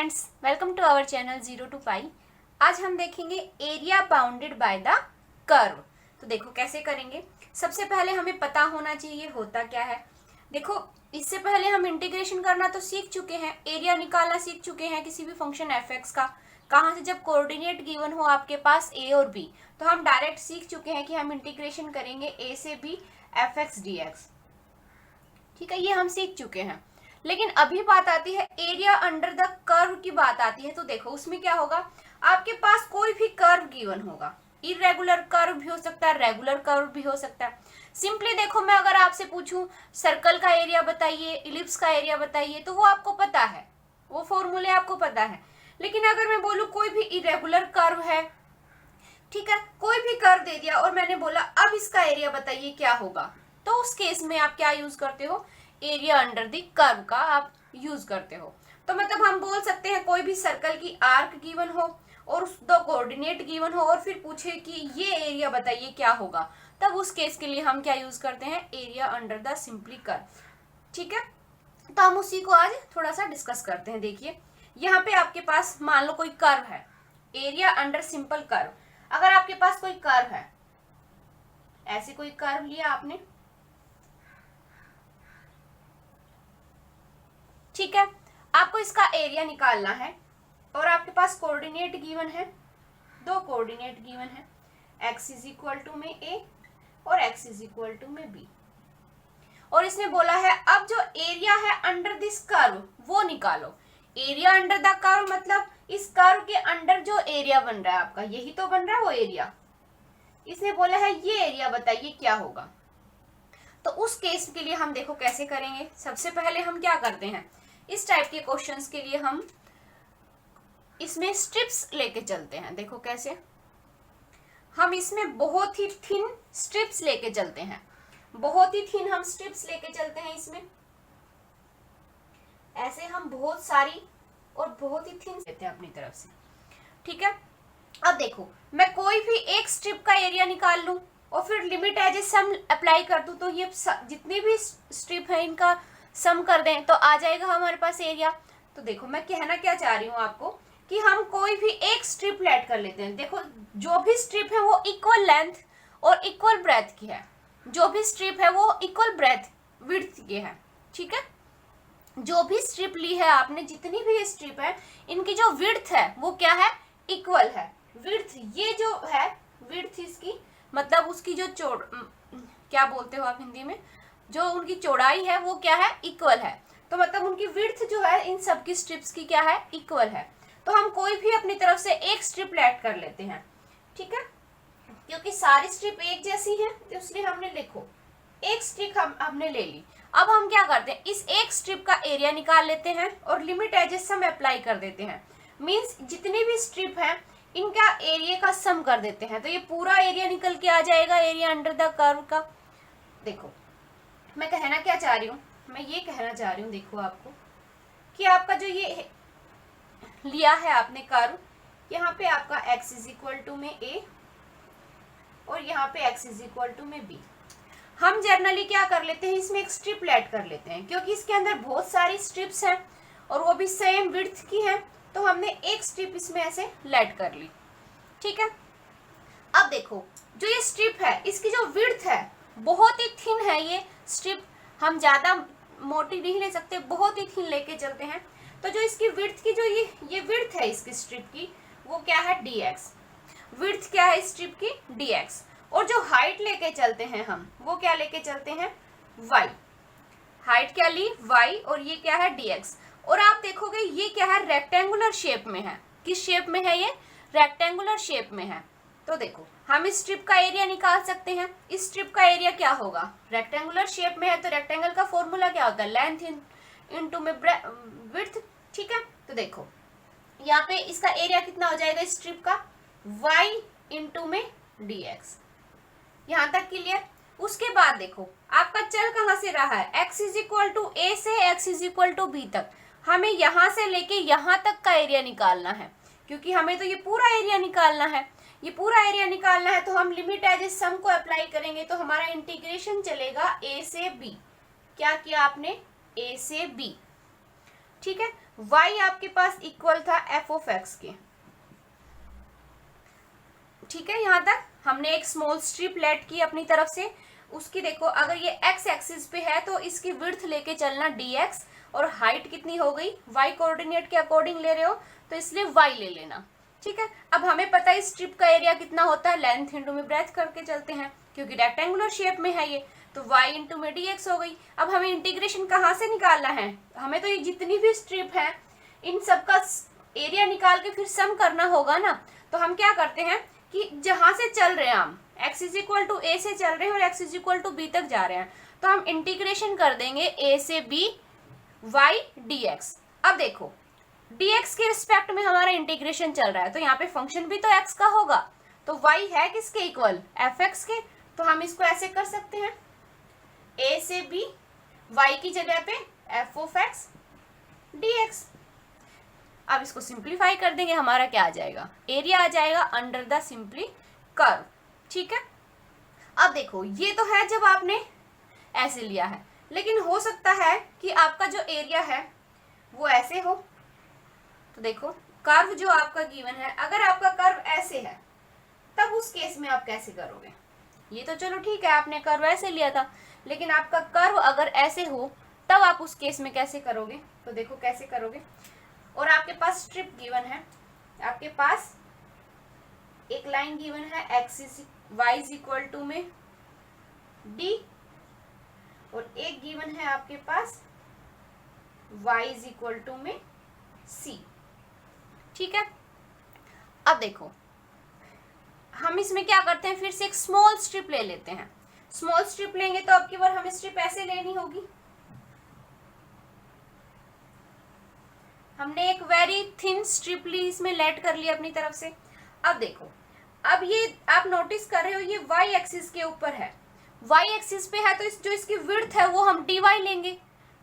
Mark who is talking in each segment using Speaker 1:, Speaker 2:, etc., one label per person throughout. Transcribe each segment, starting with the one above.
Speaker 1: Friends, welcome to our channel 0 to पाई। आज हम देखेंगे area bounded by the curve. तो देखो कैसे करेंगे। सबसे पहले हमें पता होना चाहिए होता क्या है। देखो इससे पहले हम इंटीग्रेशन करना तो सीख चुके हैं, एरिया निकालना सीख चुके हैं किसी भी फंक्शन एफ एक्स का। कहाँ से, जब कोऑर्डिनेट गिवन हो आपके पास ए और बी, तो हम डायरेक्ट सीख चुके हैं कि हम इंटीग्रेशन करेंगे ए से b f x d x. ठीक है, ये हम सीख चुके हैं। लेकिन अभी बात आती है एरिया अंडर द कर्व की बात आती है। तो देखो उसमें क्या होगा, आपके पास कोई भी कर्व गिवन होगा, इरेगुलर कर्व भी हो सकता है, रेगुलर कर्व भी हो सकता है। सिंपली देखो, मैं अगर आपसे पूछूं सर्कल का एरिया बताइए, इलिप्स का एरिया बताइए, तो वो आपको पता है, वो फॉर्मूले आपको पता है। लेकिन अगर मैं बोलूं कोई भी इरेगुलर कर्व है, ठीक है, कोई भी कर्व दे दिया और मैंने बोला अब इसका एरिया बताइए क्या होगा, तो उस केस में आप क्या यूज करते हो, एरिया अंडर द कर्व का आप यूज करते हो। तो मतलब हम बोल सकते हैं कोई भी सर्कल की आर्क गिवन हो और उस दो कोऑर्डिनेट गिवन हो और फिर पूछे कि ये एरिया बताइए क्या होगा, तब उस केस के लिए हम क्या यूज करते हैं, area under the simply curve. ठीक है, तो हम उसी को आज थोड़ा सा डिस्कस करते हैं। देखिए यहाँ पे आपके पास मान लो कोई कर्व है, एरिया अंडर सिंपल कर्व। अगर आपके पास कोई कर्व है, ऐसे कोई कर्व लिया आपने, ठीक है, आपको इसका एरिया निकालना है और आपके पास कोऑर्डिनेट गिवन है, दो कोऑर्डिनेट गिवन है, x इज इक्वल टू में a और x इज इक्वल टू में b। और इसने बोला है अब जो एरिया है अंडर दिस कर्व वो निकालो। एरिया अंडर द कर्व मतलब इस कर्व के अंडर जो एरिया बन रहा है आपका, यही तो बन रहा है वो एरिया। इसने बोला है ये एरिया बताइए क्या होगा। तो उस केस के लिए हम देखो कैसे करेंगे। सबसे पहले हम क्या करते हैं, इस टाइप के क्वेश्चंस के लिए हम इसमें स्ट्रिप्स लेके चलते हैं। देखो कैसे, हम इसमें बहुत ही थिन स्ट्रिप्स लेके चलते हैं, बहुत ही थिन हम स्ट्रिप्स लेके चलते हैं इसमें। ऐसे हम बहुत सारी और बहुत ही थिन लेते हैं अपनी तरफ से। ठीक है, अब देखो मैं कोई भी एक स्ट्रिप का एरिया निकाल लूं और फिर limit as a sum apply कर दूं, तो ये जितनी भी स्ट्रिप है इनका सम कर दें तो आ जाएगा हमारे पास एरिया। तो देखो मैं कहना क्या चाह रही हूँ आपको कि हम कोई भी एक स्ट्रिप ऐड कर लेते हैं। देखो जो भी स्ट्रिप है वो इक्वल लेंथ और इक्वल ब्रेथ की है, जो भी स्ट्रिप है वो इक्वल ब्रेथ विड्थ की है। ठीक है, जो भी स्ट्रिप ली है आपने, जितनी भी स्ट्रिप है, इनकी जो विड्थ है वो क्या है, इक्वल है। विड्थ ये जो है, विड्थ इसकी मतलब उसकी जो क्या बोलते हो आप हिंदी में, जो उनकी चौड़ाई है वो क्या है, इक्वल है। तो मतलब उनकी विड्थ जो है इन सब की स्ट्रिप्स की क्या है, इक्वल है। तो हम कोई भी अपनी तरफ से एक स्ट्रिप ऐड कर लेते हैं। ठीक है, क्योंकि सारी स्ट्रिप एक जैसी है तो इसलिए हमने लिखो एक स्ट्रिप हमने ले ली। अब हम क्या करते हैं, इस एक स्ट्रिप का एरिया निकाल लेते हैं और लिमिट एजेस हम अप्लाई कर देते हैं। मीन्स जितनी भी स्ट्रिप है इनका एरिया का सम कर देते हैं, तो ये पूरा एरिया निकल के आ जाएगा, एरिया अंडर द कर्व का। देखो मैं कहना क्या चाह रही हूँ, मैं ये कहना चाह रही हूँ देखो आपको कि आपका जो ये लिया है आपने कर्व, यहाँ पे आपका x इज इक्वल टू में a और यहाँ पे x इज इक्वल टू में b। हम जनरली क्या कर लेते हैं, इसमें एक स्ट्रिप ऐड कर लेते हैं, क्योंकि इसके अंदर बहुत सारी स्ट्रिप्स हैं और वो भी सेम विड्थ की हैं, तो हमने एक स्ट्रिप इसमें ऐसे ऐड कर ली। ठीक है, अब देखो जो ये स्ट्रिप है इसकी जो विड्थ है बहुत ही थिन है, ये स्ट्रिप हम ज्यादा मोटी नहीं ले सकते, बहुत ही थिन लेके चलते हैं। तो जो इसकी विड्थ की जो ये विड्थ है इसकी स्ट्रिप की वो क्या है, dx। विड्थ क्या है स्ट्रिप की, dx। और जो हाइट लेके चलते हैं हम वो क्या लेके चलते हैं, y। हाइट क्या ली, y, और ये क्या है, dx। और आप देखोगे ये क्या है, रेक्टेंगुलर शेप में है। किस शेप में है ये, रेक्टेंगुलर शेप में है। तो देखो हम इस स्ट्रिप का एरिया निकाल सकते हैं। इस स्ट्रिप का एरिया क्या होगा, रेक्टेंगुलर शेप में है तो रेक्टेंगल का फॉर्मूला क्या होता है, लेंथ इनटू में विड्थ। ठीक है, तो देखो यहाँ पे इसका एरिया कितना हो जाएगा इस स्ट्रिप का, y इंटू में dx। यहाँ तक क्लियर। उसके बाद देखो आपका चल कहाँ से रहा है, x is equal to a से x is equal to b तक। हमें यहाँ से लेके यहाँ तक का एरिया निकालना है, क्योंकि हमें तो ये पूरा एरिया निकालना है। ये पूरा एरिया निकालना है तो हम लिमिट एज ए सम को अप्लाई करेंगे, तो हमारा इंटीग्रेशन चलेगा a से b। क्या किया आपने, a से b। ठीक है, y आपके पास इक्वल था एफ ऑफ एक्स के। ठीक है, यहां तक हमने एक स्मॉल स्ट्रिप लेट की अपनी तरफ से। उसकी देखो, अगर ये एक्स एक्सिस पे है तो इसकी विड्थ लेके चलना dx, और हाइट कितनी हो गई, y कोऑर्डिनेट के अकॉर्डिंग ले रहे हो तो इसलिए y ले लेना। ठीक है, अब हमें पता है स्ट्रिप का एरिया कितना होता है, लेंथ इंटू में ब्रेथ करके चलते हैं क्योंकि रेक्टेंगुलर शेप में है ये, तो y इंटू में dx हो गई। अब हमें इंटीग्रेशन कहाँ से निकालना है, हमें तो ये जितनी भी स्ट्रिप है इन सब का एरिया निकाल के फिर सम करना होगा ना। तो हम क्या करते हैं कि जहां से चल रहे हैं हम x is equal to a से चल रहे हैं और x is equal to b तक जा रहे हैं, तो हम इंटीग्रेशन कर देंगे a से b y dx। अब देखो dx के रिस्पेक्ट में हमारा इंटीग्रेशन चल रहा है तो यहाँ पे फंक्शन भी तो x का होगा, तो y है किसके इक्वल, fx के। तो हम इसको ऐसे कर सकते हैं a से b y की जगह पे f ऑफ x dx। अब इसको सिंप्लीफाई कर देंगे, हमारा क्या आ जाएगा, एरिया आ जाएगा अंडर द सिंपली कर्व। ठीक है, अब देखो ये तो है जब आपने ऐसे लिया है, लेकिन हो सकता है कि आपका जो एरिया है वो ऐसे हो। तो देखो कर्व जो आपका गिवन है, अगर आपका कर्व ऐसे है तब उस केस में आप कैसे करोगे, ये तो चलो ठीक है आपने कर्व ऐसे लिया था, लेकिन आपका कर्व अगर ऐसे हो तब आप उस केस में कैसे करोगे। तो देखो कैसे करोगे, और आपके पास स्ट्रिप गिवन है, आपके पास एक लाइन गिवन है y इज इक्वल टू में d, और एक गिवन है आपके पास y इज इक्वल टू में c। ठीक है, अब देखो हम इसमें क्या करते हैं, फिर से एक स्मॉल स्ट्रिप ले लेते हैं। स्मॉल स्ट्रिप लेंगे तो अब की बार हमें स्ट्रिप ऐसे लेनी होगी। हमने एक वेरी थिन स्ट्रिप ली, इसमें लेट कर लिया अपनी तरफ से। अब देखो, अब ये आप नोटिस कर रहे हो ये y एक्सिस के ऊपर है, y एक्सिस पे है तो जो इसकी विड्थ है वो हम dy लेंगे।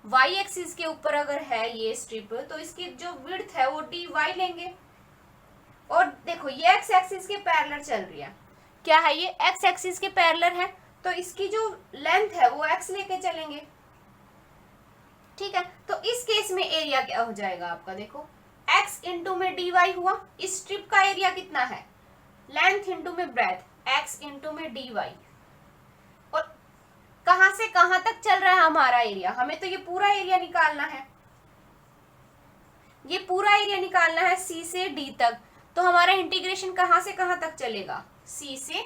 Speaker 1: y एक्सिस के ऊपर अगर है ये स्ट्रिप तो इसकी जो विड्थ है वो dy लेंगे। और देखो ये x एक्सिस के पैरेलल चल रही है, क्या है ये x एक्सिस के पैरेलल है, तो इसकी जो लेंथ है वो x लेके चलेंगे। ठीक है, तो इस केस में एरिया क्या हो जाएगा आपका, देखो x इंटू में dy हुआ, इस स्ट्रिप का एरिया कितना है, लेंथ इंटू में ब्रेथ, x इंटू में dy। और कहां से कहां तक चल रहा है हमारा एरिया, हमें तो ये पूरा एरिया निकालना है, ये पूरा एरिया निकालना है c से d तक। तो हमारा इंटीग्रेशन कहां से कहां तक चलेगा, c से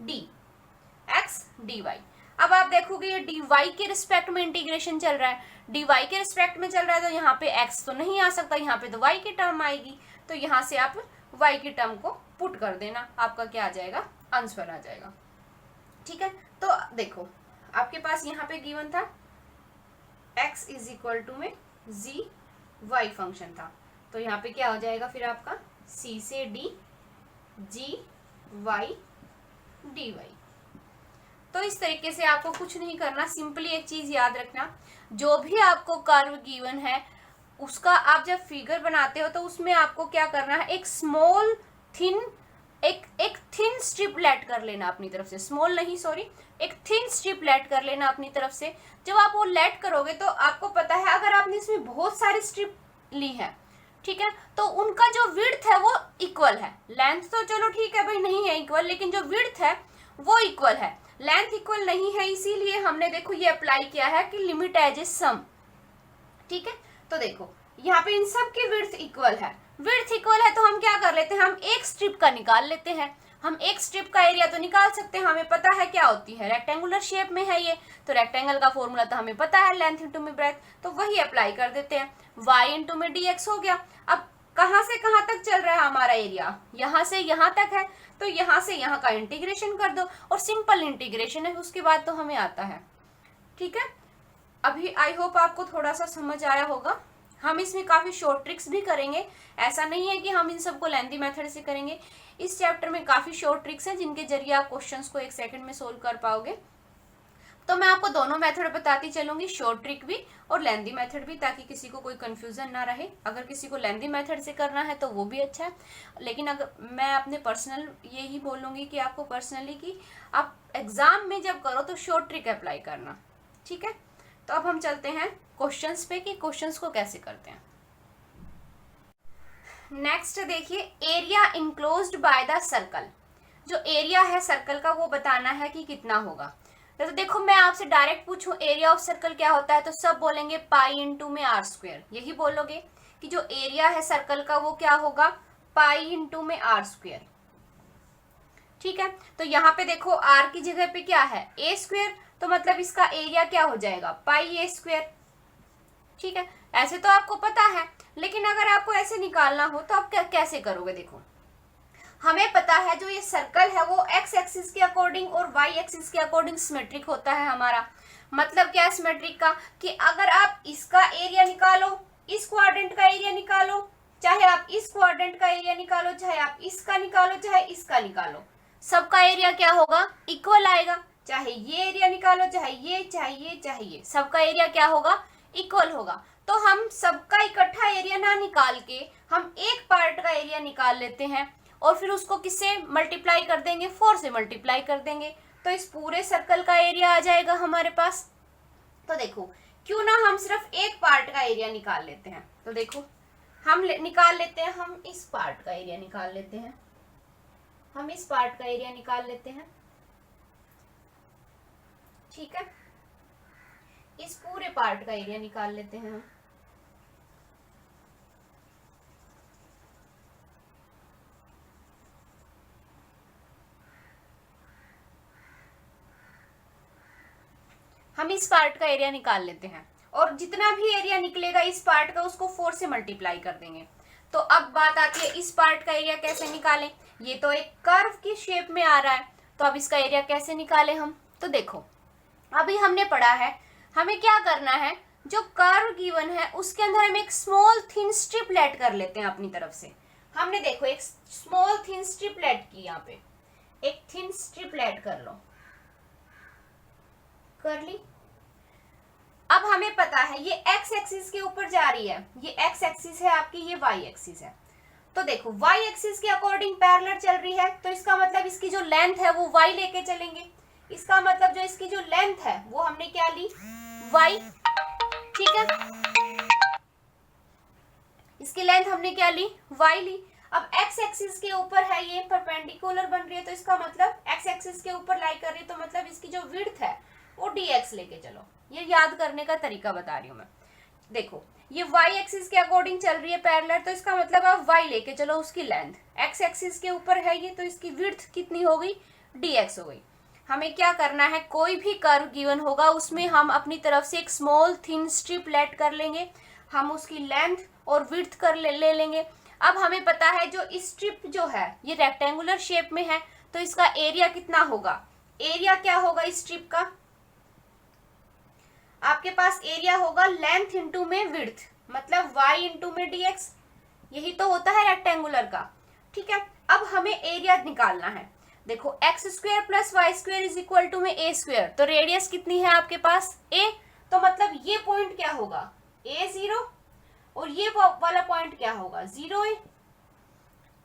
Speaker 1: d x dy। अब आप देखोगे ये dy के रिस्पेक्ट में इंटीग्रेशन चल रहा है, dy के रिस्पेक्ट में चल रहा है तो यहाँ पे x तो नहीं आ सकता, यहाँ पे तो y की टर्म आएगी, तो यहाँ से आप y की टर्म को पुट कर देना, आपका क्या आ जाएगा, आंसर आ जाएगा। ठीक है, तो देखो आपके पास यहाँ पे गिवन था x इज इक्वल टू में g y फंक्शन था, तो यहाँ पे क्या हो जाएगा फिर आपका c से d g y dy। तो इस तरीके से आपको कुछ नहीं करना, सिंपली एक चीज याद रखना, जो भी आपको कर्व गिवन है उसका आप जब फिगर बनाते हो तो उसमें आपको क्या करना है, एक स्मॉल थिन एक थिन स्ट्रिप लेट कर लेना अपनी तरफ से, स्मॉल नहीं सॉरी, एक थिन स्ट्रिप लेट कर लेना अपनी तरफ से। जब आप वो लेट करोगे तो आपको पता है अगर आपने इसमें बहुत सारी स्ट्रिप ली है, ठीक है, तो उनका जो विड्थ है वो इक्वल है, लेंथ तो चलो ठीक है भाई नहीं है इक्वल, लेकिन जो विड्थ है वो इक्वल है, लेंथ इक्वल नहीं है, इसीलिए हमने देखो ये अप्लाई किया है कि लिमिट एज ए सम। ठीक है, तो देखो यहाँ पे इन सब की विड्थ इक्वल है, विड्थ इक्वल है तो हम क्या कर लेते हैं, हम एक स्ट्रिप का निकाल लेते हैं। हम एक स्ट्रिप का एरिया तो निकाल सकते हैं, हमें पता है क्या होती है, रेक्टेंगुलर शेप में है ये, तो रेक्टेंगल का फॉर्मूला तो हमें पता है, लेंथ इंटू में ब्रेथ, तो वही अप्लाई कर देते हैं, y इंटू में dx हो गया। अब कहां से कहां तक चल रहा है हमारा एरिया, यहां से यहां तक है, तो यहां से यहां का इंटीग्रेशन कर दो, और सिंपल इंटीग्रेशन है, उसके बाद तो हमें आता है। ठीक है, अभी आई होप आपको थोड़ा सा समझ आया होगा। हम इसमें काफी शॉर्ट ट्रिक्स भी करेंगे, ऐसा नहीं है कि हम इन सबको लेंथी मेथड से करेंगे। इस चैप्टर में काफी शॉर्ट ट्रिक्स हैं जिनके जरिए आप क्वेश्चंस को 1 सेकंड में सोल्व कर पाओगे। तो मैं आपको दोनों मेथड बताती चलूंगी, शॉर्ट ट्रिक भी और लेंथी मेथड भी, ताकि किसी को कोई कंफ्यूजन ना रहे। अगर किसी को लेंथी मेथड से करना है तो वो भी अच्छा है, लेकिन अगर मैं अपने पर्सनल यही बोलूंगी कि आपको पर्सनली कि आप एग्जाम में जब करो तो शॉर्ट ट्रिक अप्लाई करना। ठीक है, तो अब हम चलते हैं क्वेश्चंस पे कि क्वेश्चंस को कैसे करते हैं। नेक्स्ट देखिए, area enclosed by the circle. जो एरिया है सर्कल का वो बताना है कि कितना होगा। तो देखो मैं आपसे डायरेक्ट पूछूं एरिया ऑफ सर्कल क्या होता है, तो सब बोलेंगे पाई इंटू में आर स्क्वायर। यही बोलोगे कि जो एरिया है सर्कल का वो क्या होगा, पाई इंटू में आर स्क्वायर। ठीक है, तो यहाँ पे देखो आर की जगह पे क्या है, ए स्क्वायर, तो मतलब इसका एरिया क्या हो जाएगा, पाई ए स्क्वायर। ठीक है, ऐसे तो आपको पता है, लेकिन अगर आपको ऐसे निकालना हो तो आप कैसे करोगे। देखो हमें पता है जो ये सर्कल है वो एक्स एक्सिस के अकॉर्डिंग और वाई एक्सिस के अकॉर्डिंग सिमेट्रिक होता है हमारा। मतलब क्या है सिमेट्रिक का, कि अगर आप इसका एरिया निकालो, इस क्वाड्रेंट का एरिया निकालो, चाहे आप इस क्वाड्रेंट का एरिया निकालो, चाहे आप इसका निकालो, चाहे इसका निकालो, सबका एरिया क्या होगा, इक्वल आएगा। चाहे ये एरिया निकालो, चाहे ये, चाहे ये, चाहे ये, सबका एरिया क्या होगा, इक्वल होगा। तो हम सबका इकट्ठा एरिया ना निकाल के हम एक पार्ट का एरिया निकाल लेते हैं और फिर उसको किससे मल्टीप्लाई कर देंगे, 4 से मल्टीप्लाई कर देंगे, तो इस पूरे सर्कल का एरिया आ जाएगा हमारे पास। तो देखो क्यों ना हम सिर्फ एक पार्ट का एरिया निकाल लेते हैं। तो देखो हम निकाल लेते हैं, हम इस पार्ट का एरिया निकाल लेते हैं, हम इस पार्ट का एरिया निकाल लेते हैं। ठीक है, इस पूरे पार्ट का एरिया निकाल लेते हैं हम। हम इस पार्ट का एरिया निकाल लेते हैं और जितना भी एरिया निकलेगा इस पार्ट का उसको 4 से मल्टीप्लाई कर देंगे। तो अब बात आती है इस पार्ट का एरिया कैसे निकालें। ये तो एक कर्व की शेप में आ रहा है, तो अब इसका एरिया कैसे निकालें हम। तो देखो अभी हमने पढ़ा है हमें क्या करना है, जो कर्व गिवन है उसके अंदर हम एक स्मॉल थिन स्ट्रिप लेट कर लेते हैं अपनी तरफ से। हमने देखो एक स्मॉल थिन स्ट्रिप लेट की, यहाँ पे एक थिन स्ट्रिप लेट कर लो, कर ली। अब हमें पता है ये एक्स एक्सिस के ऊपर जा रही है, ये एक्स एक्सिस है आपकी, ये वाई एक्सिस है। तो देखो वाई एक्सिस के अकॉर्डिंग पैरेलल चल रही है, तो इसका मतलब इसकी जो लेंथ है वो वाई लेके चलेंगे। इसका मतलब जो इसकी जो लेंथ है वो हमने क्या ली, वाई। ठीक है, इसकी लेंथ हमने क्या ली, वाई ली। अब एक्स एक्सिस के ऊपर है, ये परपेंडिकुलर बन रही है, तो इसका मतलब एक्स एक्सिस के ऊपर लाई कर रही है, तो मतलब इसकी जो विड्थ है वो dx लेके चलो। ये याद करने का तरीका बता रही हूं मैं। देखो ये y एक्सिस के अकॉर्डिंग चल रही है पैरेलल, तो इसका मतलब आप y लेके चलो उसकी लेंथ। x एक्सिस के ऊपर है ये, तो इसकी विड्थ कितनी हो गई, dx हो गई। हमें क्या करना है, कोई भी कर्व गिवन होगा उसमें हम अपनी तरफ से एक स्मॉल थिन स्ट्रिप लेट कर लेंगे, हम उसकी लेंथ और विड्थ कर ले लेंगे। अब हमें पता है जो स्ट्रिप जो है ये रेक्टेंगुलर शेप में है, तो इसका एरिया कितना होगा, एरिया क्या होगा इस स्ट्रिप का, आपके पास एरिया होगा लेंथ इंटू में विड्थ, मतलब y इंटू में dx। यही तो होता है रेक्टेंगुलर का। ठीक है, अब हमें एरिया निकालना है। देखो x square plus y square is equal to में ए स्क्वायर, तो रेडियस कितनी है आपके पास, a, तो मतलब ये पॉइंट क्या होगा, a0, और ये वाला पॉइंट क्या होगा, 0a।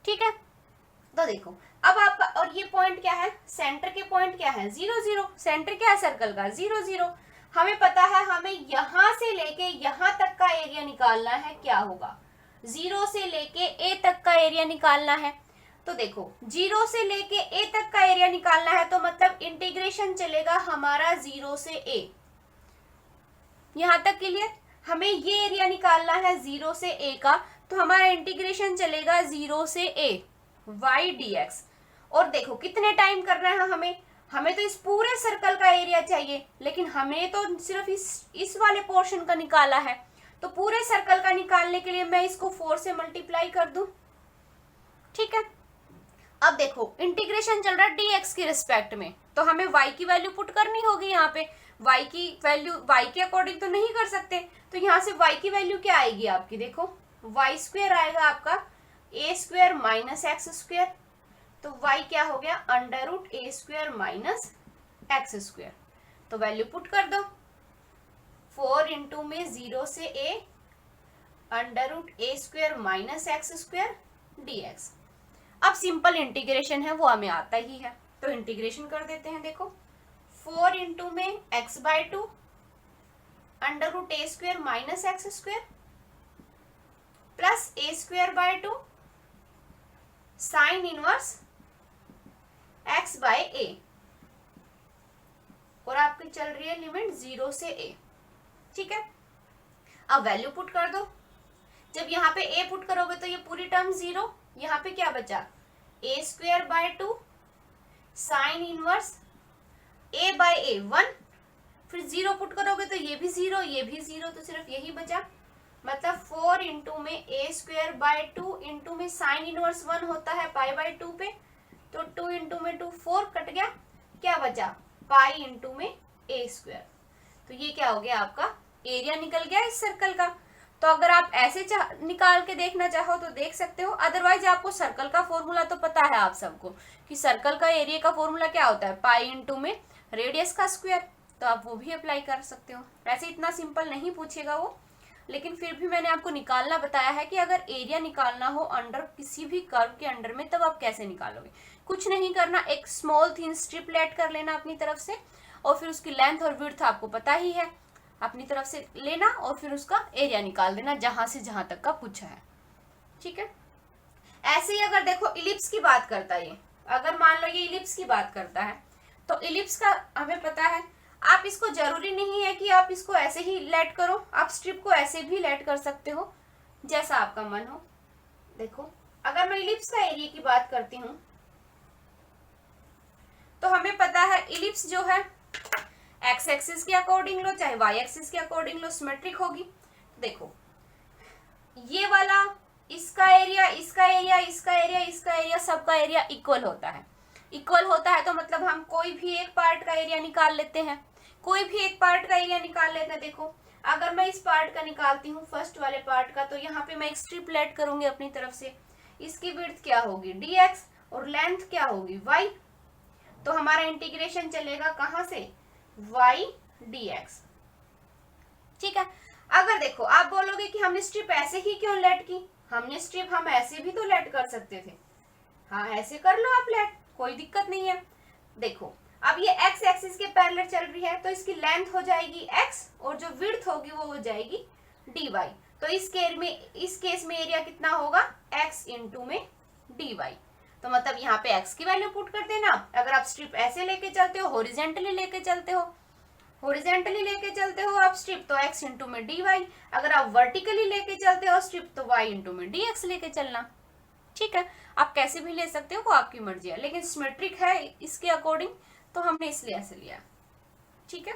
Speaker 1: ठीक है, तो देखो अब आपका, और ये पॉइंट क्या है, सेंटर के पॉइंट क्या है, 0 0, सेंटर क्या है सर्कल का, 0 0। हमें पता है हमें यहां से लेके यहां तक का एरिया निकालना है, क्या होगा, 0 से लेके a तक का एरिया निकालना है। तो देखो 0 से लेके a तक का एरिया निकालना है, तो मतलब इंटीग्रेशन चलेगा हमारा 0 से a, यहां तक क्लियर। हमें ये एरिया निकालना है 0 से a का, तो हमारा इंटीग्रेशन चलेगा 0 से a y dx। और देखो कितने टाइम करना है हमें तो इस पूरे सर्कल का एरिया चाहिए, लेकिन हमें तो सिर्फ इस वाले पोर्शन का निकाला है, तो पूरे सर्कल का निकालने के लिए मैं इसको 4 से मल्टीप्लाई कर दूं। ठीक है, अब देखो इंटीग्रेशन चल रहा है dx के रिस्पेक्ट में, तो हमें y की वैल्यू पुट करनी होगी। यहाँ पे y की वैल्यू y के अकॉर्डिंग तो नहीं कर सकते, तो यहाँ से y की वैल्यू क्या आएगी आपकी, देखो y स्क्वायर आएगा आपका a square minus x square, तो y क्या हो गया, under root a square minus x square. तो वैल्यू पुट कर दो, 4 इंटू में 0 से a under root a square minus x square dx। अब सिंपल इंटीग्रेशन है वो हमें आता ही है, तो इंटीग्रेशन कर देते हैं। देखो 4 इंटू में x by 2 under root a square minus x square plus a square by 2 sine inverse x by a, और आपकी चल रही है लिमिट 0 से a। ठीक है, अब वैल्यू पुट कर दो। जब यहाँ पे a पुट करोगे तो ये पूरी टर्म 0, यहाँ पे क्या बचा a square by 2 sine inverse a by a 1, फिर 0 पुट करोगे तो ये भी 0, ये भी 0, तो सिर्फ यही बचा। मतलब 4 इंटू में a स्क्वायर बाय 2 इंटू में साइन इनवर्स 1 होता है पाई बाय 2 पे, तो 2 इंटू में 2 4 कट गया, क्या बचा पाई इंटू में a स्क्वायर। तो ये क्या हो गया, आपका एरिया निकल गया इस सर्कल का। तो अगर आप ऐसे निकाल के देखना चाहो तो देख सकते हो, अदरवाइज आपको सर्कल का फॉर्मूला तो पता है आप सबको कि सर्कल का एरिया का फॉर्मूला क्या होता है, पाई इंटू में रेडियस का स्क्वायर, तो आप वो भी अप्लाई कर सकते हो। वैसे इतना सिंपल नहीं पूछेगा वो, लेकिन फिर भी मैंने आपको निकालना बताया है कि अगर एरिया निकालना हो अंडर किसी भी कर्व के अंडर में, तब आप कैसे निकालोगे। कुछ नहीं करना, एक स्मॉल थिन स्ट्रिप लेट कर लेना अपनी तरफ से, और फिर उसकी लेंथ और विड्थ आपको पता ही है, अपनी तरफ से लेना और फिर उसका एरिया निकाल देना जहां से जहां तक का पूछा है। ठीक है, ऐसे ही अगर देखो इलिप्स की बात करता है, अगर मान लो ये इलिप्स की बात करता है, तो इलिप्स का हमें पता है, आप इसको जरूरी नहीं है कि आप इसको ऐसे ही लेट करो, आप स्ट्रिप को ऐसे भी लेट कर सकते हो, जैसा आपका मन हो। देखो अगर मैं इलिप्स का एरिया की बात करती हूँ तो हमें पता है इलिप्स जो है एक्स एक्सिस के अकॉर्डिंग लो चाहे वाई एक्सिस के अकॉर्डिंग लो सिमेट्रिक होगी। देखो ये वाला इसका एरिया, इसका एरिया, इसका एरिया, इसका एरिया, सबका एरिया इक्वल होता है। इक्वल होता है तो मतलब हम कोई भी एक पार्ट का एरिया निकाल लेते हैं, कोई भी एक पार्ट का एरिया निकाल लेते हैं। देखो अगर मैं इस पार्ट का निकालती हूँ, फर्स्ट वाले पार्ट का, तो यहाँ पे मैं एक स्ट्रिप लेट करूंगी अपनी तरफ से, इसकी विड्थ क्या होगी dx और लेंथ क्या होगी y, तो हमारा इंटीग्रेशन चलेगा कहां से y dx। ठीक है, अगर देखो आप बोलोगे कि हमने स्ट्रिप ऐसे ही क्यों लेट की, हमने स्ट्रिप हम ऐसे भी तो लेट कर सकते थे। हाँ ऐसे कर लो आप लेट, कोई दिक्कत नहीं है। देखो अब ये x एक्सिस के पैरेलल चल रही है, तो इसकी लेंथ हो जाएगी x और जो विड्थ होगी वो हो जाएगी dy। तो इस केस में एरिया कितना होगा x इंटू में dy। तो मतलब यहाँ पे x की वैल्यू पुट कर देना। अगर आप स्ट्रिप ऐसे लेके चलते हो, हॉरिजेंटली लेके चलते हो, हॉरिजेंटली लेके चलते हो आप स्ट्रिप, तो x इंटू में dy। अगर आप वर्टिकली लेके चलते हो स्ट्रिप, तो y इंटू में dx लेके चलना। ठीक है, आप कैसे भी ले सकते हो, वो आपकी मर्जी है, लेकिन सिमेट्रिक है इसके अकॉर्डिंग, तो हमने इसलिए ऐसे लिया। ठीक है,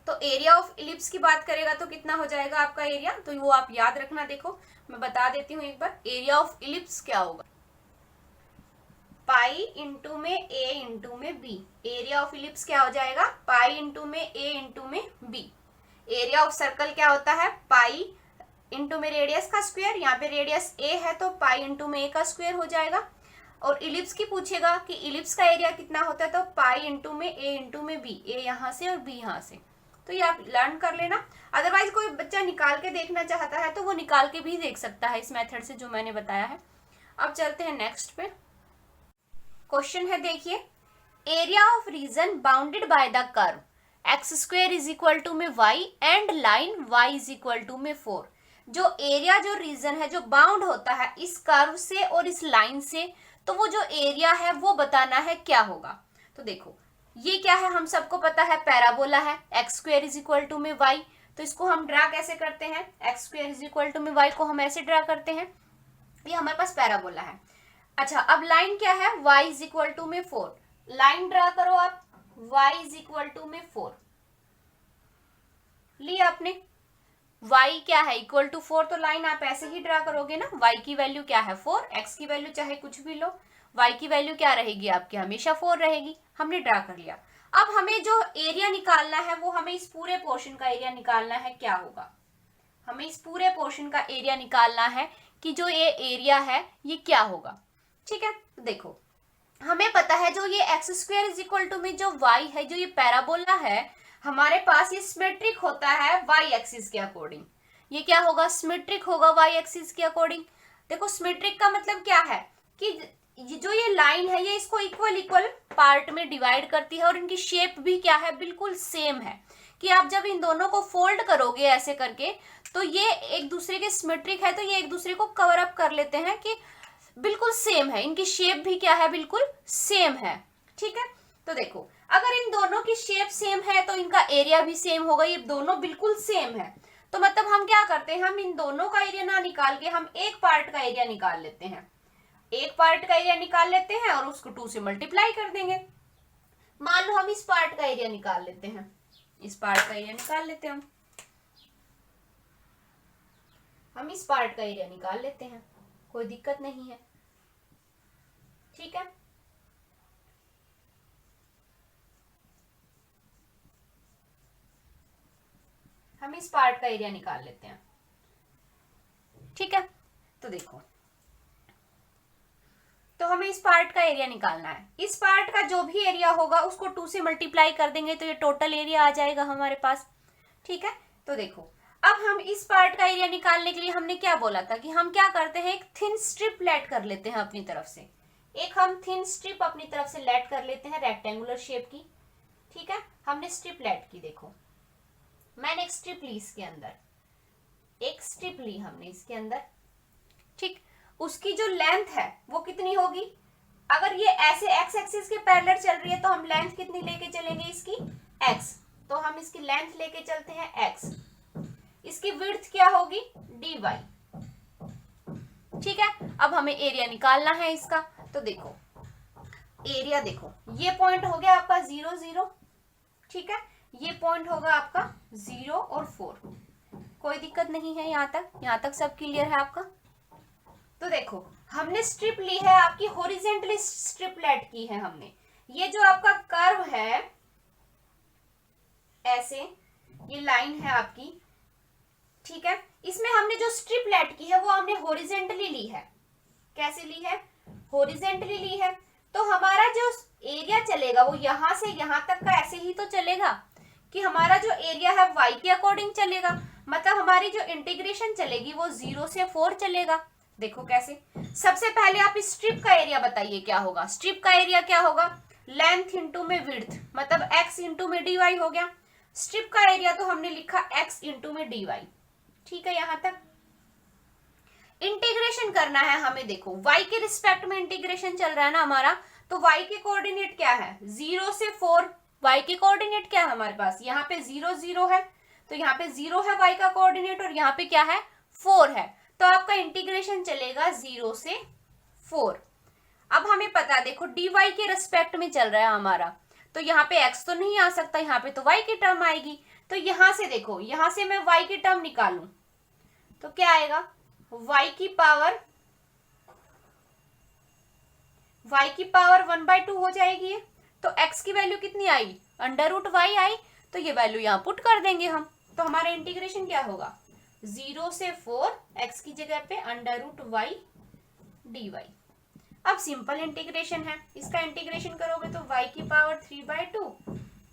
Speaker 1: तो एरिया ऑफ इलिप्स की बात करेगा तो कितना हो जाएगा आपका एरिया, तो वो आप याद रखना। देखो मैं बता देती हूँ एक बार, एरिया ऑफ इलिप्स क्या होगा, पाई इंटू में a इंटू में b। एरिया ऑफ इलिप्स क्या हो जाएगा, पाई इंटू में a इंटू में b। एरिया ऑफ सर्कल क्या होता है, पाई इंटू में रेडियस का स्क्वायर, यहाँ पे रेडियस a है तो पाई इंटू में a का स्क्वायर हो जाएगा। और इलिप्स की पूछेगा कि इलिप्स का एरिया कितना होता है, तो पाई इंटू में a इंटू में b, a यहाँ से और b यहाँ से। तो ये आप लर्न कर लेना, अदरवाइज कोई बच्चा निकाल के देखना चाहता है तो वो निकाल के भी देख सकता है इस मेथड से जो मैंने बताया है। अब चलते हैं नेक्स्ट पे। क्वेश्चन है, देखिए area of region bounded by the curve x square is equal to में y and line y is equal to में 4। जो एरिया, जो रीजन है जो बाउंड होता है इस कर्व से और इस लाइन से, तो वो जो एरिया है वो बताना है क्या होगा। तो देखो ये क्या है, हम सबको पता है पैराबोला है, x square is equal to में y। तो इसको हम ड्रा कैसे करते हैं, x square is equal to में y को हम ऐसे ड्रा करते हैं, ये हमारे पास पैराबोला है। अच्छा अब लाइन क्या है, y इज इक्वल टू में 4। लाइन ड्रा करो आप, y इज इक्वल टू में 4 लिया आपने। y क्या है, इक्वल टू 4, तो लाइन आप ऐसे ही ड्रा करोगे ना। y की वैल्यू क्या है 4, x की वैल्यू चाहे कुछ भी लो, y की वैल्यू क्या रहेगी आपकी, हमेशा 4 रहेगी। हमने ड्रा कर लिया। अब हमें जो एरिया निकालना है वो हमें इस पूरे पोर्शन का एरिया निकालना है, क्या होगा, हमें इस पूरे पोर्शन का एरिया निकालना है कि जो ये एरिया है ये क्या होगा। ठीक है, देखो हमें पता है जो ये x square is equal to में जो y है, जो ये पैराबोला है हमारे पास, ये सिमेट्रिक होता है y एक्सिस के अकॉर्डिंग। ये क्या होगा, सिमेट्रिक होगा y एक्सिस के अकॉर्डिंग। देखो सिमेट्रिक का मतलब क्या है कि जो ये लाइन है ये इसको इक्वल पार्ट में डिवाइड करती है, और इनकी शेप भी क्या है, बिल्कुल सेम है। कि आप जब इन दोनों को फोल्ड करोगे ऐसे करके, तो ये एक दूसरे के सिमेट्रिक है, तो ये एक दूसरे को कवर अप कर लेते हैं कि बिल्कुल सेम है, इनकी शेप भी क्या है, बिल्कुल सेम है। ठीक है, तो देखो अगर इन दोनों की शेप सेम है तो इनका एरिया भी सेम होगा, ये दोनों बिल्कुल सेम है। तो मतलब हम क्या करते हैं, हम इन दोनों का एरिया ना निकाल के हम एक पार्ट का एरिया निकाल लेते हैं, एक पार्ट का एरिया निकाल लेते हैं और उसको 2 से मल्टीप्लाई कर देंगे। मान लो हम इस पार्ट का एरिया निकाल लेते हैं, इस पार्ट का एरिया निकाल लेते हैं, हम इस पार्ट का एरिया निकाल लेते हैं, कोई दिक्कत नहीं है। ठीक है, हम इस पार्ट का एरिया निकाल लेते हैं। ठीक है, तो देखो, तो हमें इस पार्ट का एरिया निकालना है। इस पार्ट का जो भी एरिया होगा उसको 2 से मल्टीप्लाई कर देंगे तो ये टोटल एरिया आ जाएगा हमारे पास। ठीक है, तो देखो अब हम इस पार्ट का एरिया निकालने के लिए हमने क्या बोला था कि हम क्या करते हैं, एक थिन स्ट्रिप लेट कर लेते हैं अपनी तरफ से, एक हम थिन स्ट्रिप अपनी तरफ से लेट कर लेते हैं रेक्टेंगुलर शेप की। ठीक है, हमने स्ट्रिप लेट की, देखो मैंने एक स्ट्रिप ली, इसके अंदर एक स्ट्रिप ली हमने इसके अंदर। ठीक, उसकी जो लेंथ है वो कितनी होगी, अगर ये ऐसे एक्स एक्सिस के पैरेलल चल रही है तो हम लेंथ कितनी लेके चलेंगे इसकी, एक्स, तो हम इसकी लेंथ लेके चलते हैं एक्स। इसकी विड्थ क्या होगी, dy। ठीक है, अब हमें एरिया निकालना है इसका, तो देखो एरिया, देखो ये पॉइंट हो गया आपका 0 0। ठीक है, ये पॉइंट होगा आपका 0 और 4, कोई दिक्कत नहीं है, यहाँ तक सब क्लियर है आपका। तो देखो हमने स्ट्रिप ली है आपकी, हॉरिजेंटली स्ट्रिप लेट की है हमने। ये जो आपका कर्व है, ऐसे ये लाइन है आपकी, ठीक है, इसमें हमने जो स्ट्रिप लेट की है वो हमने हॉरिजेंटली ली है। कैसे ली है, हॉरिजेंटली ली है। तो हमारा जो एरिया चलेगा वो यहां से यहां तक का ऐसे ही तो चलेगा कि हमारा जो एरिया है y के अकॉर्डिंग चलेगा, मतलब हमारी जो इंटीग्रेशन चलेगी वो 0 से 4 चलेगा। देखो कैसे, सबसे पहले आप इस स्ट्रिप का एरिया बताइए क्या होगा। स्ट्रिप का एरिया क्या होगा, लेंथ इंटू में विड्थ, मतलब x इंटू में dy हो गया। स्ट्रिप का एरिया तो हमने लिखा x इंटू में dy। ठीक है, यहां तक इंटीग्रेशन करना है हमें। देखो y के रिस्पेक्ट में इंटीग्रेशन चल रहा है ना हमारा, तो y के कोऑर्डिनेट क्या है, 0 से 4। y के कोऑर्डिनेट क्या है हमारे पास, यहाँ पे 0 0 है, तो यहाँ पे 0 है y का कोऑर्डिनेट, और यहाँ पे क्या है 4 है, तो आपका इंटीग्रेशन चलेगा 0 से 4। अब हमें पता है, देखो dy के रिस्पेक्ट में चल रहा है हमारा, तो यहाँ पे x तो नहीं आ सकता, यहाँ पे तो y की टर्म आएगी। तो यहाँ से देखो, यहाँ से मैं y की टर्म निकालूं तो क्या आएगा, y की पावर 1/2 हो जाएगी। तो x की वैल्यू कितनी आई, √y आई, तो ये वैल्यू यहाँ पुट कर देंगे हम, तो हमारा इंटीग्रेशन क्या होगा, 0 से 4 x की जगह पे √y dy। अब सिंपल इंटीग्रेशन है, इसका इंटीग्रेशन करोगे तो y की पावर 3/2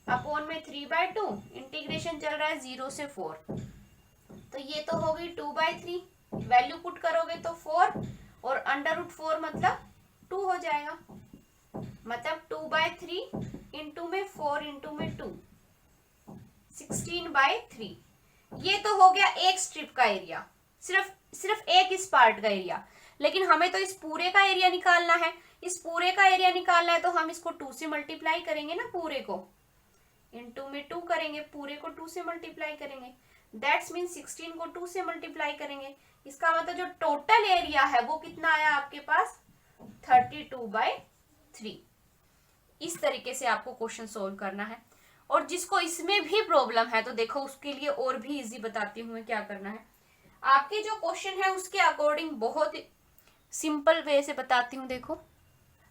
Speaker 1: अपॉन में 3/2, इंटीग्रेशन चल रहा है 0 से 4, तो ये तो होगी 2/3, वैल्यू पुट करोगे तो 4 और √4 मतलब 2 हो जाएगा, मतलब 2/3 इंटू में 4 इंटू में 2, 16/3। ये तो हो गया एक स्ट्रिप का एरिया, सिर्फ एक इस पार्ट का एरिया। लेकिन हमें तो इस पूरे का एरिया निकालना है। इस पूरे का एरिया निकालना है तो हम इसको 2 से मल्टीप्लाई करेंगे ना, पूरे को इंटू में 2 करेंगे, पूरे को 2 से मल्टीप्लाई करेंगे, दैट्स मीन 16 को 2 से मल्टीप्लाई करेंगे। इसका मतलब जो टोटल एरिया है वो कितना आया आपके पास, 32/3। इस तरीके से आपको क्वेश्चन सोल्व करना है। और जिसको इसमें भी प्रॉब्लम है तो देखो उसके लिए और भी इजी बताती हूँ मैं क्या करना है। आपके जो क्वेश्चन है उसके अकॉर्डिंग बहुत सिंपल वे से बताती हूँ। देखो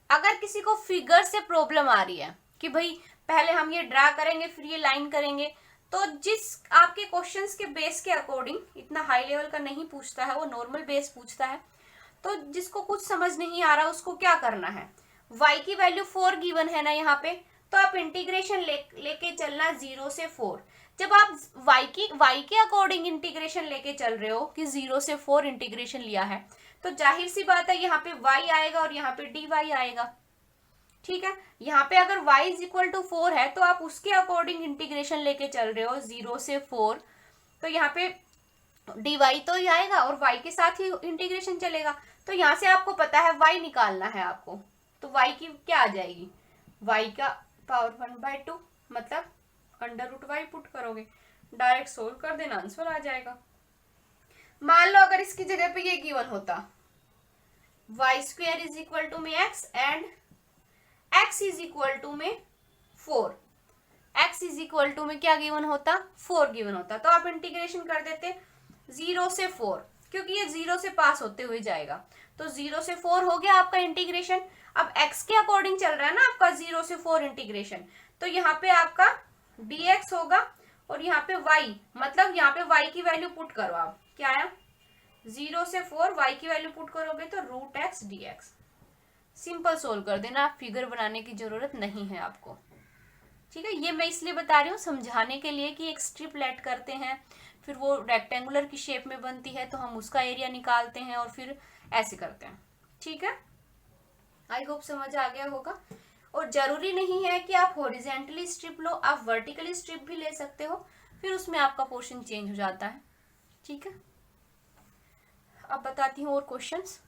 Speaker 1: अगर किसी को फिगर से प्रॉब्लम आ रही है कि भाई पहले हम ये ड्रा करेंगे फिर ये लाइन करेंगे, तो जिस आपके क्वेश्चंस के बेस के अकॉर्डिंग, इतना हाई लेवल का नहीं पूछता है वो, नॉर्मल बेस पूछता है, तो जिसको कुछ समझ नहीं आ रहा उसको क्या करना है, y की वैल्यू 4 गिवन है ना यहाँ पे, तो आप इंटीग्रेशन लेके चलना 0 से 4। जब आप y के अकॉर्डिंग इंटीग्रेशन लेके चल रहे हो कि 0 से 4 इंटीग्रेशन लिया है, तो जाहिर सी बात है यहाँ पे y आएगा और यहाँ पे dy आएगा। ठीक है, यहाँ पे अगर y इज इक्वल टू 4 है तो आप उसके अकॉर्डिंग इंटीग्रेशन लेके चल रहे हो 0 से 4, तो यहाँ पे dy तो ही आएगा और y के साथ ही इंटीग्रेशन चलेगा। तो यहाँ से आपको पता है y निकालना है आपको, तो y की क्या आ जाएगी, y का पावर 1/2, मतलब √y पुट करोगे, डायरेक्ट सोल्व कर देना, आंसर आ जाएगा। मान लो अगर इसकी जगह पे ये गिवन होता y² = में x एंड x में 4, x में क्या गिवन होता, 4 गिवन होता, तो आप इंटीग्रेशन कर देते 0 से 4, क्योंकि ये 0 से पास होते हुए जाएगा, तो 0 से 4 हो गया आपका इंटीग्रेशन। अब x के अकॉर्डिंग चल रहा है ना आपका 0 से 4 इंटीग्रेशन, तो यहाँ पे आपका dx होगा और यहाँ पे y, मतलब यहाँ पे y की वैल्यू पुट करो आप, क्या आया 0 से 4, y की वैल्यू पुट करोगे तो √x dx। सिंपल सोल्व कर देना, फिगर बनाने की जरूरत नहीं है आपको, ठीक है। ये मैं इसलिए बता रही हूँ समझाने के लिए कि एक स्ट्रिप लेट करते हैं, फिर वो रेक्टेंगुलर की शेप में बनती है तो हम उसका एरिया निकालते हैं और फिर ऐसे करते हैं, ठीक है। आई होप समझ आ गया होगा। और जरूरी नहीं है कि आप हॉरिजेंटली स्ट्रिप लो, आप वर्टिकली स्ट्रिप भी ले सकते हो, फिर उसमें आपका पोर्शन चेंज हो जाता है, ठीक है। अब बताती हूँ और क्वेश्चंस,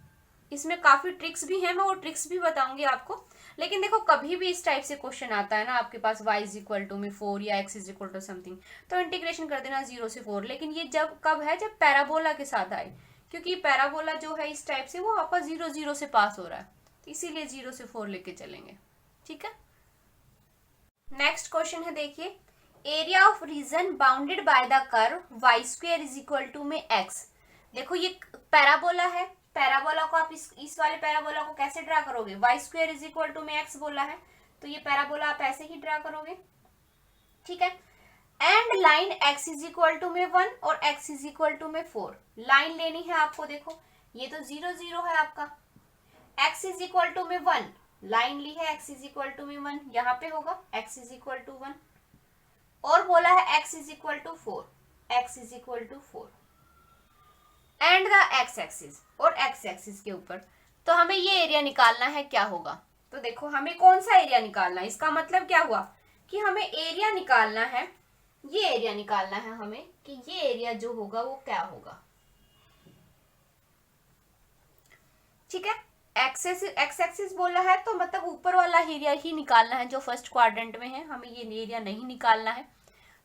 Speaker 1: इसमें काफी ट्रिक्स भी हैं, मैं वो ट्रिक्स भी बताऊंगी आपको। लेकिन देखो कभी भी इस टाइप से क्वेश्चन आता है ना आपके पास y = 4 या x = समथिंग, तो इंटीग्रेशन कर देना 0 से 4, लेकिन ये जब कब है, जब पैराबोला के साथ आए, क्योंकि पैराबोला जो है इस टाइप से वो आपका 0 0 से पास हो रहा है, इसीलिए 0 से 4 लेके चलेंगे, ठीक है। नेक्स्ट क्वेश्चन है, देखिए area of region bounded by the curve y² = में x। देखो ये पैराबोला है, पैराबोला को आप इस वाले पैराबोला को कैसे ड्रा करोगे, y² = में x बोला है, तो ये पैराबोला आप ऐसे ही ड्रा करोगे, ठीक है। एंड लाइन x = में 1 और x = में 4, लाइन लेनी है आपको। देखो ये तो 0 0 है आपका, x = में 1, लाइन ली है x = में 1, यहाँ पे होगा x = 1, और बोला है x = 4, x = 4 and the x axis, और x एक्सिस के ऊपर, तो हमें ये एरिया निकालना है, क्या होगा। तो देखो हमें कौन सा एरिया निकालना है, इसका मतलब क्या हुआ कि हमें एरिया निकालना है, ये एरिया निकालना है हमें, कि ये एरिया जो होगा वो क्या होगा, ठीक है। एक्स एक्सिस बोला है तो मतलब ऊपर वाला एरिया ही निकालना है जो फर्स्ट क्वाड्रेंट में है, हमें ये एरिया नहीं निकालना है।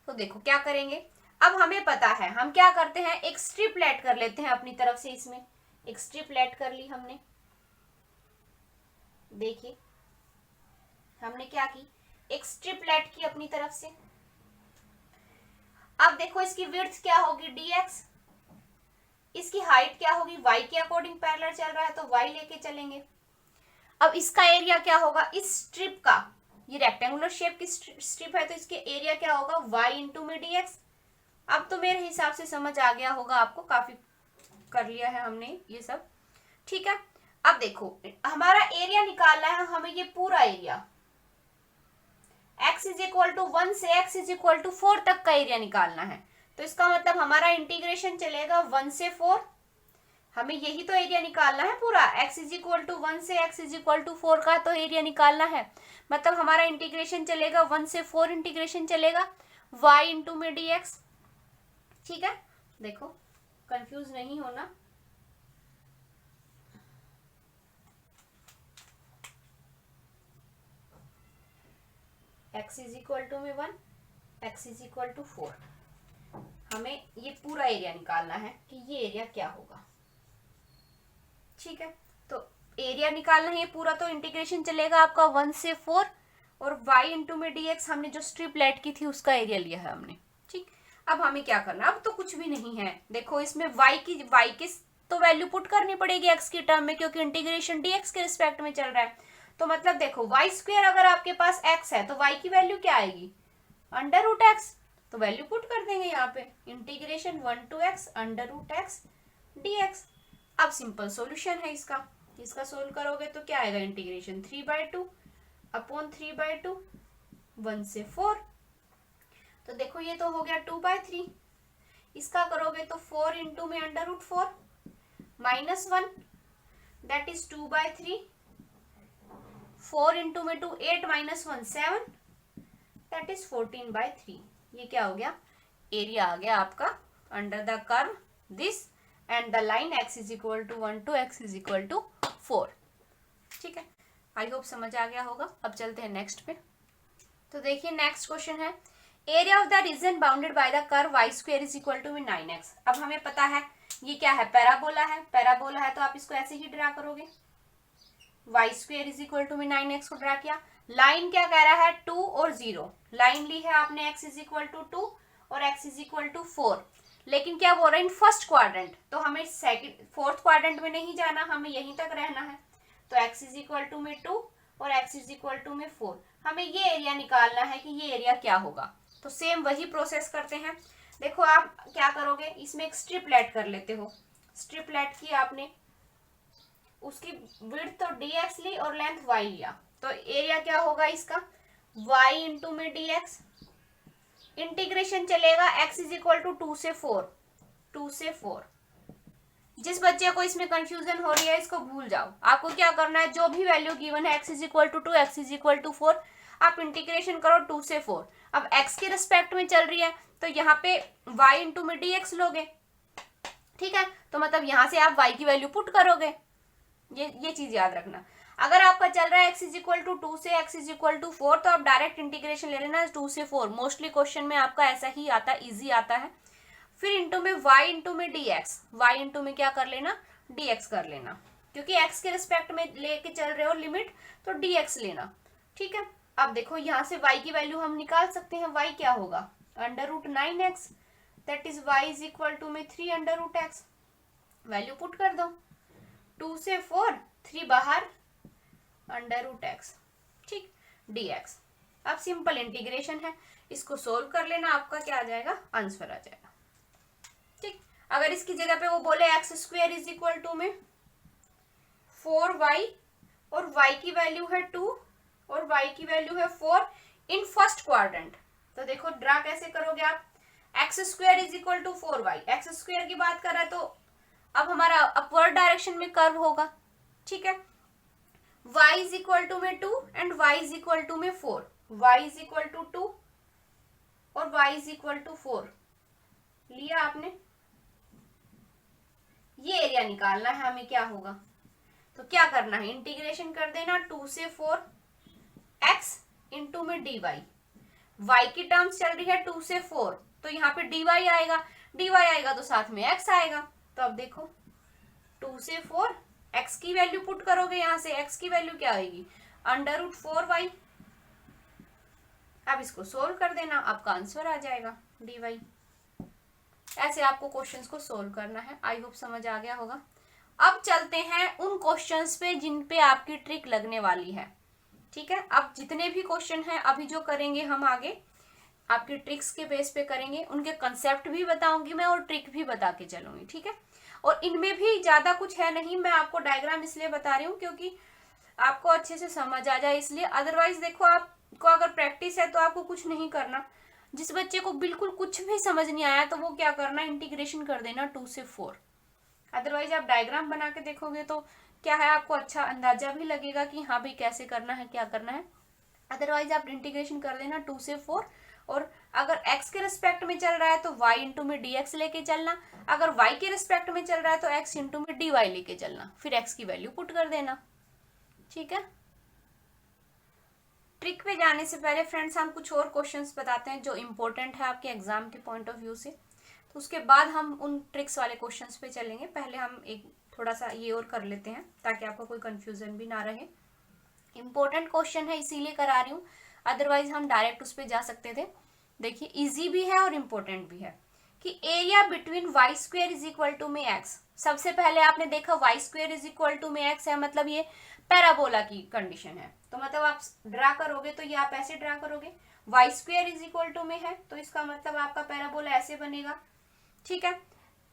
Speaker 1: तो देखो क्या करेंगे, अब हमें पता है, हम क्या करते हैं, एक स्ट्रिप लेट कर लेते हैं अपनी तरफ से, इसमें एक स्ट्रिप लेट कर ली हमने। देखिए हमने क्या की, एक स्ट्रिप लेट की अपनी तरफ से। अब देखो इसकी विड्थ क्या होगी dx, इसकी हाइट क्या होगी, y के अकॉर्डिंग पैरेलल चल रहा है तो y लेके चलेंगे। अब इसका एरिया क्या होगा, इस स्ट्रिप का, ये रेक्टेंगुलर शेप की स्ट्रिप है तो इसके एरिया क्या होगा, y * में dx। अब तो मेरे हिसाब से समझ आ गया होगा आपको, काफी कर लिया है हमने ये सब, ठीक है। अब देखो हमारा एरिया निकालना है हमें, ये पूरा एरिया x = 1 से x = 4 तक का एरिया निकालना है, तो इसका मतलब हमारा इंटीग्रेशन चलेगा 1 से 4, हमें यही तो एरिया निकालना है पूरा, x = 1 से x = 4 का तो एरिया निकालना है, मतलब हमारा इंटीग्रेशन चलेगा 1 से 4 इंटीग्रेशन चलेगा y * में dx, ठीक है। देखो कंफ्यूज नहीं होना, x = में 1, x = 4, हमें ये पूरा एरिया निकालना है कि ये एरिया क्या होगा, ठीक है। तो एरिया निकालना है ये पूरा, तो इंटीग्रेशन चलेगा आपका 1 से 4 और y * में dx, हमने जो स्ट्रिप लेट की थी उसका एरिया लिया है हमने, ठीक। अब हमें क्या करना, अब तो कुछ भी नहीं है, देखो इसमें y की तो वैल्यू पुट करनी पड़ेगी x की टर्म में, क्योंकि इंटीग्रेशन dx के रिस्पेक्ट में चल रहा है, तो मतलब देखो y² अगर आपके पास x है तो y की वैल्यू क्या आएगी, √x, तो वैल्यू पुट कर देंगे यहाँ पे, integration 1 to x √x dx। अब सिंपल सॉल्यूशन है इसका सोल्व करोगे तो क्या आएगा, इंटीग्रेशन 3/2 अपॉन 3/2 1 से 4, तो देखो ये तो हो गया 2/3, इसका करोगे तो 4 * में √4 -1 दैट इज 2/3, 4 * में 2 8 -1 7 दैट इज 14/3। ये क्या हो गया, एरिया आ गया आपका under the curve this and the line x is equal to 1 to x is equal to 4। ठीक है, आई होप समझ आ गया होगा। अब चलते हैं नेक्स्ट पे। तो देखिए नेक्स्ट क्वेश्चन है area of the region bounded by the curve y square is equal to 9x। अब हमें पता है ये क्या है, पैराबोला है। पैराबोला है तो आप इसको ऐसे ही ड्रा करोगे, y square is equal to 9x को ड्रा किया। लाइन क्या कह रहा है 2 और 0, लाइन ली है आपने x इज इक्वल टू 2 और x इज इक्वल टू 4, लेकिन क्या बोल रहा है इन फर्स्ट क्वाड्रेंट, तो हमें सेकंड फोर्थ क्वाड्रेंट में नहीं जाना, हमें यहीं तक रहना है। तो x इज इक्वल टू में 2 और x इज इक्वल टू में 4, हमें ये एरिया निकालना है कि ये एरिया क्या होगा। तो सेम वही प्रोसेस करते हैं। देखो आप क्या करोगे, इसमें एक स्ट्रिप लेट कर लेते हो। स्ट्रिप लेट की आपने, उसकी विड्थ तो dx ली और लेंथ y लिया, तो एरिया क्या होगा इसका y इंटू में dx। इंटीग्रेशन चलेगा x इज इक्वल टू 2 से 4। जिस बच्चे को इसमें कंफ्यूजन हो रही है इसको भूल जाओ। आपको क्या करना है, जो भी वैल्यू गिवन है x is equal to 2, x is equal to 4, आप इंटीग्रेशन करो 2 से 4। अब x के रिस्पेक्ट में चल रही है तो यहाँ पे y इंटू में dx लोगे। ठीक है, तो मतलब यहाँ से आप y की वैल्यू पुट करोगे। ये चीज याद रखना। अगर आपका चल रहा है x इज इक्वल टू 2 से x इज इक्वल टू 4, तो आप डायरेक्ट इंटीग्रेशन ले लेना 2 से 4। मोस्टली क्वेश्चन में आपका ऐसा ही आता है, इजी आता है। फिर इंटू में y इंटू में dx, y इंटू में क्या कर लेना dx कर लेना, क्योंकि x के रिस्पेक्ट में लेके चल रहे हो लिमिट, तो dx लेना। ठीक है, अब देखो यहाँ से y की वैल्यू हम निकाल सकते हैं। y क्या होगा √9x, that is y is equal to में 3√x। वैल्यू पुट कर दो, 2 से 4, 3 बाहर, √x। ठीक, dx। अब सिंपल इंटीग्रेशन है, इसको सोल्व कर लेना, आपका क्या आ जाएगा आंसर आ जाएगा। ठीक, अगर इसकी जगह पे वो बोले x square is equal to में 4y और y की वैल्यू है 2 और y की वैल्यू है 4 इन फर्स्ट क्वाड्रेंट, तो देखो ड्रा कैसे करोगे आप, x square is equal to 4y। x square की बात कर रहा है तो अब हमारा अपवर्ड डायरेक्शन में कर्व होगा। ठीक है, y इज इक्वल टू में 2 and y is equal to में 4, y इज इक्वल टू 2 और y इज इक्वल टू 4 लिया आपने। ये एरिया निकालना है हमें, क्या होगा, तो क्या करना है इंटीग्रेशन कर देना 2 से 4 x इंटू में dy। y की टर्म्स चल रही है 2 से 4, तो यहाँ पे dy आएगा तो साथ में x आएगा। तो अब देखो 2 से 4, x की वैल्यू पुट करोगे, यहाँ से x की वैल्यू क्या आएगी √4y। अब इसको सोल्व कर देना, आपका आंसर आ जाएगा dy। ऐसे आपको क्वेश्चंस को सोल्व करना है। आई होप समझ आ गया होगा। अब चलते हैं उन क्वेश्चंस पे जिन पे आपकी ट्रिक लगने वाली है। ठीक है, अब जितने भी क्वेश्चन हैं अभी जो करेंगे हम आगे आपकी ट्रिक्स के बेस पे करेंगे, उनके कंसेप्ट भी बताऊंगी मैं और ट्रिक भी बता के चलूंगी। ठीक है, और इनमें भी ज्यादा कुछ है नहीं, मैं आपको डायग्राम इसलिए बता रही हूँ क्योंकि आपको अच्छे से समझ आ जाए इसलिए। अदरवाइज देखो आपको अगर प्रैक्टिस है तो आपको कुछ नहीं करना। जिस बच्चे को बिल्कुल कुछ भी समझ नहीं आया तो वो क्या करना, इंटीग्रेशन कर देना 2 से 4। अदरवाइज आप डायग्राम बना के देखोगे तो क्या है, आपको अच्छा अंदाजा भी लगेगा कि हाँ भाई कैसे करना है, क्या करना है। अदरवाइज आप इंटीग्रेशन कर देना 2 से 4, और अगर x के रिस्पेक्ट में चल रहा है तो y इंटू में dx लेके चलना, अगर y के रिस्पेक्ट में चल रहा है तो x इंटू में dy लेके चलना, फिर x की वैल्यू पुट कर देना। ठीक है, ट्रिक पे जाने से पहले फ्रेंड्स हम कुछ और क्वेश्चंस बताते हैं जो इम्पोर्टेंट है आपके एग्जाम के पॉइंट ऑफ व्यू से, तो उसके बाद हम उन ट्रिक्स वाले क्वेश्चंस पे चलेंगे। पहले हम एक थोड़ा सा ये और कर लेते हैं ताकि आपको कोई कंफ्यूजन भी ना रहे। इम्पोर्टेंट क्वेश्चन है इसीलिए करा रही हूँ, अदरवाइज हम डायरेक्ट उस पर जा सकते थे। देखिए इजी भी है और इम्पोर्टेंट भी है कि area between y square is equal to में एक्स। सबसे पहले आपने देखा y square is equal to में एक्स है, मतलब ये पैराबोला की कंडीशन है, तो मतलब आप ड्रा करोगे तो ये आप ऐसे ड्रा करोगे, y square is equal to में है तो इसका मतलब आपका पैराबोला ऐसे बनेगा। ठीक है,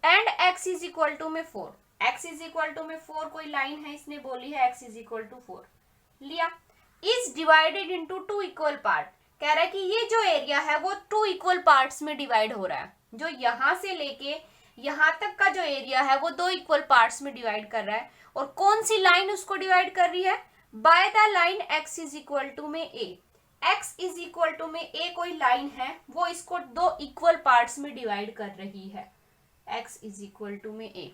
Speaker 1: and x is equal to में 4, एक्स इज इक्वल टू में 4 कोई लाइन है इसने बोली है एक्स इज इक्वल टू 4 लिया, is divided into 2 equal part. कह रहा है कि ये जो एरिया है वो 2 इक्वल पार्ट्स में डिवाइड हो रहा है, जो यहां से लेके यहां तक का जो एरिया है वो 2 इक्वल पार्ट्स में डिवाइड कर रहा है। और कौन सी लाइन उसको डिवाइड कर रही है, by the line x is equal to में a। x is equal to में a कोई लाइन है वो इसको 2 इक्वल पार्ट्स में डिवाइड कर रही है। x इज इक्वल टू में a।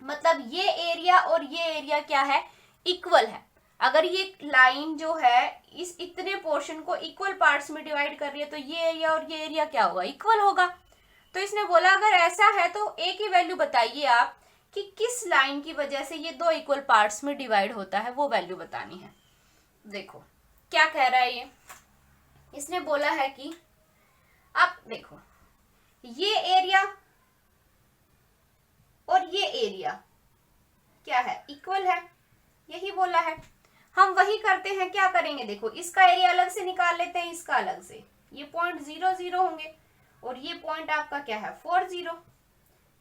Speaker 1: मतलब ये एरिया और ये एरिया क्या है, इक्वल है। अगर ये लाइन जो है इस इतने पोर्शन को इक्वल पार्ट्स में डिवाइड कर रही है तो ये एरिया और ये एरिया क्या होगा, इक्वल होगा। तो इसने बोला अगर ऐसा है तो a की वैल्यू बताइए आप कि किस लाइन की वजह से ये दो इक्वल पार्ट्स में डिवाइड होता है, वो वैल्यू बतानी है। देखो क्या कह रहा है ये, इसने बोला है कि आप देखो ये एरिया और ये एरिया क्या है, इक्वल है, यही बोला है। हम वही करते हैं, क्या करेंगे, देखो इसका एरिया अलग से निकाल लेते हैं, इसका अलग से। ये पॉइंट 0 0 होंगे और ये पॉइंट आपका क्या है 4 0,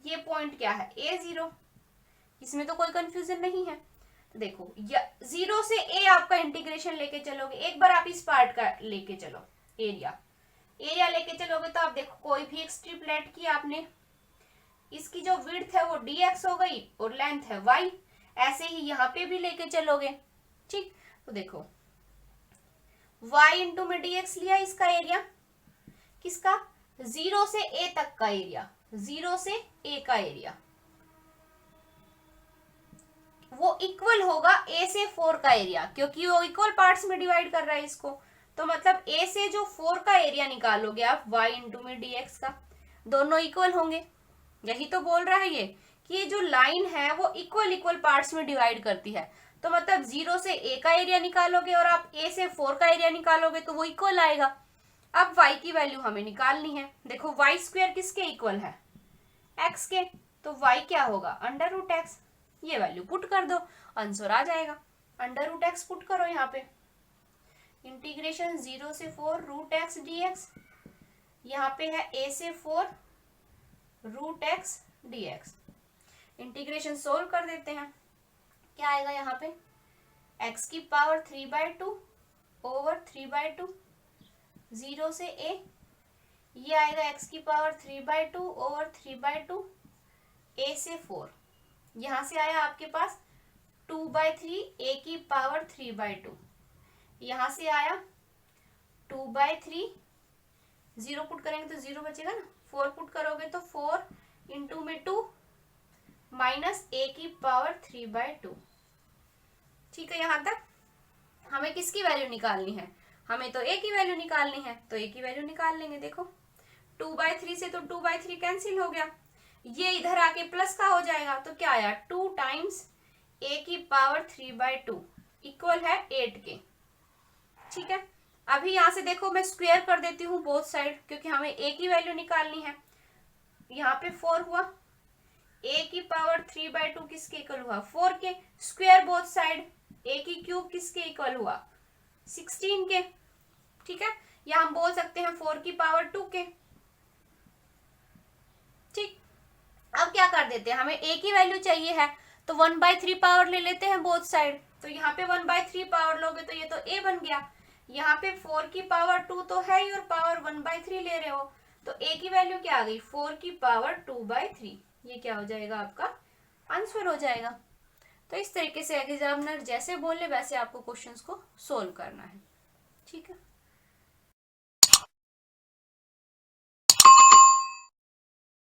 Speaker 1: ये पॉइंट क्या है A0। इसमें तो कोई कंफ्यूजन नहीं है। तो देखो 0 से A आपका इंटीग्रेशन लेके चलोगे, एक बार आप इस पार्ट का लेके चलो, एरिया लेके चलोगे तो आप देखो कोई भी एक स्ट्रिप लेट की आपने, इसकी जो विड्थ है वो dx हो गई और लेंथ है y। ऐसे ही यहाँ पे भी लेके चलोगे, ठीक। तो देखो y इंटू में dx लिया, इसका एरिया किसका, 0 से a तक का एरिया, 0 से a का एरिया वो इक्वल होगा a से 4 का एरिया, क्योंकि वो इक्वल पार्ट्स में डिवाइड कर रहा है इसको। तो मतलब a से जो 4 का एरिया निकालोगे आप y इंटू में dx का, दोनों इक्वल होंगे। यही तो बोल रहा है ये कि ये जो लाइन है वो इक्वल पार्ट्स में डिवाइड करती है। तो मतलब 0 से a का एरिया निकालोगे और आप a से 4 का एरिया निकालोगे तो वो इक्वल आएगा। अब y की वैल्यू हमें निकालनी है। देखो y स्क्वायर किसके इक्वल है, x के, तो y क्या होगा अंडर रूट एक्स। ये वैल्यू पुट कर दो, आंसर आ जाएगा। अंडर रूट एक्स पुट करो यहाँ पे, इंटीग्रेशन 0 से 4 रूट एक्स dx, यहाँ पे है a से 4 root x dx। Integration solve कर देते हैं, क्या आएगा यहाँ पे, x की पावर 3/2 ओवर 3/2, 0 से a, ये आएगा x की पावर 3/2 ओवर 3/2, a से 4, यहाँ से आया आपके पास 2/3 a की पावर 3/2, यहाँ से आया 2/3, 0 पुट करेंगे तो 0 बचेगा ना, 4 पुट करोगे तो 4 इंटू में 2 माइनस a की पावर 3/2। ठीक है, यहाँ तक हमें किसकी वैल्यू निकालनी है, हमें तो a की वैल्यू निकालनी है, तो a की वैल्यू निकाल लेंगे। देखो 2/3 से तो 2/3 कैंसिल हो गया, ये इधर आके प्लस का हो जाएगा, तो क्या आया 2 टाइम्स a की पावर 3/2 इक्वल है 8 के। ठीक है, अभी यहाँ से देखो मैं स्क्वायर कर देती हूँ बोथ साइड, क्योंकि हमें a की वैल्यू निकालनी है। यहाँ पे 4 हुआ, a की पावर 3/2 किसके इक्वल हुआ 4 के, स्क्वायर बोथ साइड, a की क्यूब किसके इक्वल हुआ 16 के। ठीक है, या हम बोल सकते हैं 4 की पावर 2 के। ठीक, अब क्या कर देते हैं, हमें a की वैल्यू चाहिए है तो 1/3 पावर ले लेते हैं बोथ साइड। तो यहाँ पे 1/3 पावर लोगे तो ये तो a बन गया, यहाँ पे 4 की पावर 2 तो है ही और पावर 1/3 ले रहे हो, तो a की वैल्यू क्या आ गई 4 की पावर 2/3। ये क्या हो जाएगा आपका आंसर हो जाएगा। तो इस तरीके से एग्जामिनर जैसे बोले वैसे आपको क्वेश्चंस को सोल्व करना है। ठीक है।